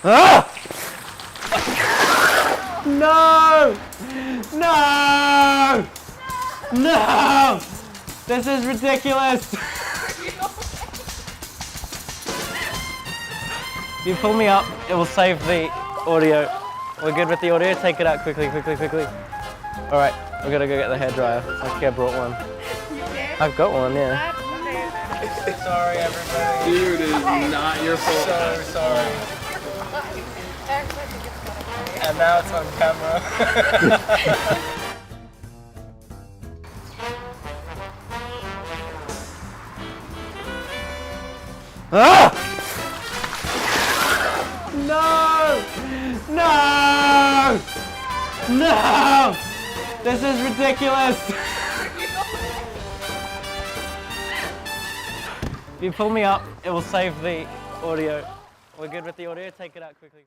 Ah! No! No! No! This is ridiculous! If you pull me up, it will save the audio. We're good with the audio? Take it out quickly, quickly, quickly. Alright, we're gonna go get the hairdryer. Lucky I brought one. I've got one, yeah. Sorry, everybody. Dude, it's not your fault. So sorry. And now it's on camera. Ah! No! No! No! This is ridiculous! If you pull me up, it will save the audio. We're good with the audio? Take it out quickly.